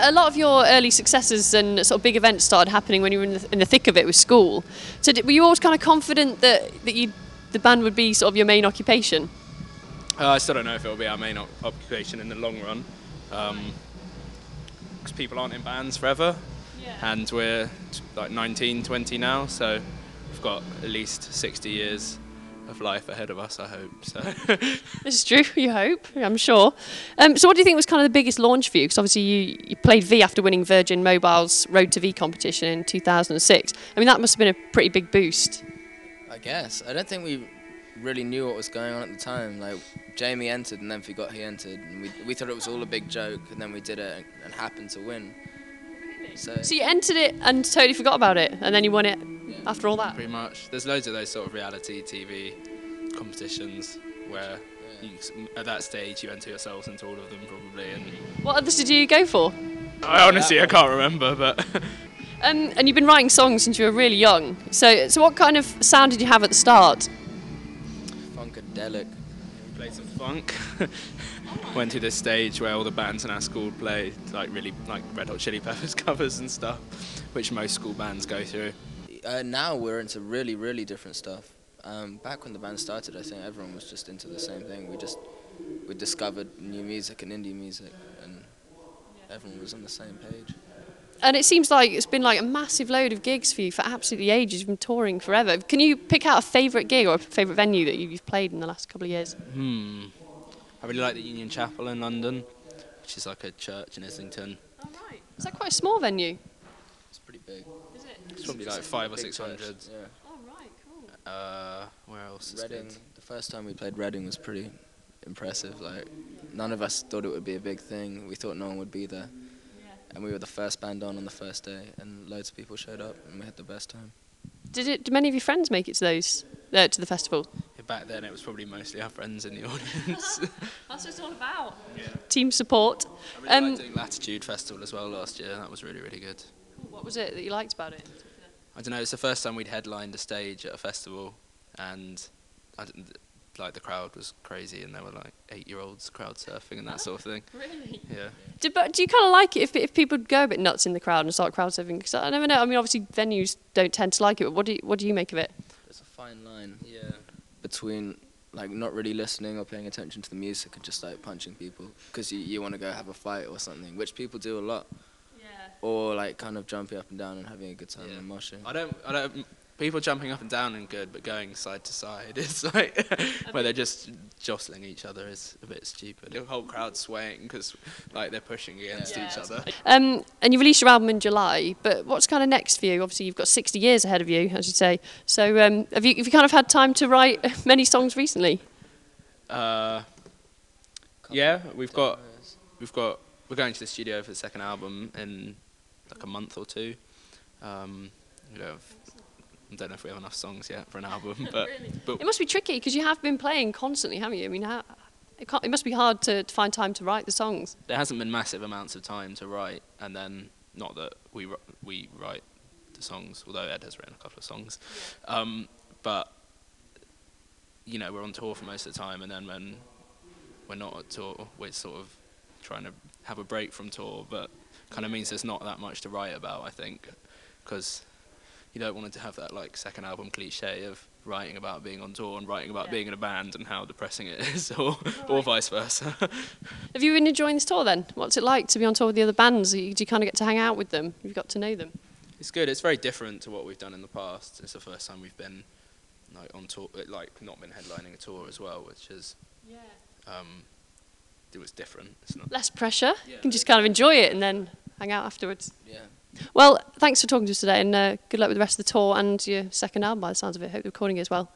a lot of your early successes and sort of big events started happening when you were in the thick of it with school. So were you always kind of confident that the band would be sort of your main occupation? I still don't know if it'll be our main occupation in the long run, because people aren't in bands forever, and we're like 19, 20 now, so we've got at least 60 years of life ahead of us, I hope. So This is true, you hope, I'm sure. So what do you think was kind of the biggest launch for you? Because obviously you played V after winning Virgin Mobile's Road to V competition in 2006. I mean, that must have been a pretty big boost. I guess. I don't think we really knew what was going on at the time. Like, Jamie entered and then forgot he entered, and we thought it was all a big joke, and then we did it and happened to win. So you entered it and totally forgot about it, and then you won it after all that? pretty much. There's loads of those sort of reality TV competitions where at that stage you enter yourselves into all of them probably. And What others did you go for? I honestly can't remember, but And you've been writing songs since you were really young. So what kind of sound did you have at the start? funkadelic. we played some funk. Went to this stage where all the bands in our school would play like really like Red Hot Chili Peppers covers and stuff, which most school bands go through. Now we're into really, really different stuff. Back when the band started, I think everyone was just into the same thing. We discovered new music and indie music, and everyone was on the same page. And it seems like it's been like a massive load of gigs for you for absolutely ages. You've been touring forever. Can you pick out a favourite gig or a favourite venue that you've played in the last couple of years? I really like the Union Chapel in London, which is like a church in Islington. Oh, right. Is that quite a small venue? It's pretty big. Is it? It's probably like 500 or Big 600. church, yeah. Oh, right, cool. Where else is Reading. good? The first time we played Reading was pretty impressive. Like, none of us thought it would be a big thing. We thought no one would be there. And we were the first band on the first day, and loads of people showed up, and we had the best time. Did many of your friends make it to to the festival? Yeah, back then it was probably mostly our friends in the audience. That's what it's all about. Yeah. Team support. I really liked doing Latitude Festival as well last year. That was really, really good. What was it that you liked about it? I don't know, it's the first time we'd headlined a stage at a festival, and like the crowd was crazy, and there were like 8-year-olds crowd surfing and that sort of thing. Really? Yeah. But do you kind of like it if people go a bit nuts in the crowd and start crowd surfing? Because I never know. I mean, obviously venues don't tend to like it. But what do you make of it? There's a fine line between like not really listening or paying attention to the music and just like punching people because you want to go have a fight or something, which people do a lot. Yeah. Or like kind of jumping up and down and having a good time and moshing. I don't. People jumping up and down are good, but going side to side is like where they're just jostling each other is a bit stupid. The whole crowd's swaying because like they're pushing against each other. And you released your album in July, but what's kind of next for you? Obviously, you've got 60 years ahead of you, as you say. So have you kind of had time to write many songs recently? Yeah, we're going to the studio for the second album in like a month or two. I don't know if we have enough songs yet for an album, but, Really? but It must be tricky because you have been playing constantly, haven't you? I mean, it must be hard to find time to write the songs. there hasn't been massive amounts of time to write, and then not that we write the songs, although Ed has written a couple of songs, but you know, we're on tour for most of the time, and then when we're not at tour, we're sort of trying to have a break from tour, but kind of means there's not that much to write about, I think, because you don't want to have that like second album cliche of writing about being on tour and writing about being in a band and how depressing it is, or vice versa. Have you been enjoying this tour then? What's it like to be on tour with the other bands? Do you kind of get to hang out with them? You've got to know them. It's good. It's very different to what we've done in the past. It's the first time we've been like on tour, like not been headlining a tour as well, which is it was different. It's not Less pressure. You can just kind of enjoy it and then hang out afterwards. Yeah. Well, thanks for talking to us today, and good luck with the rest of the tour and your second album by the sounds of it. Hope the recording goes well.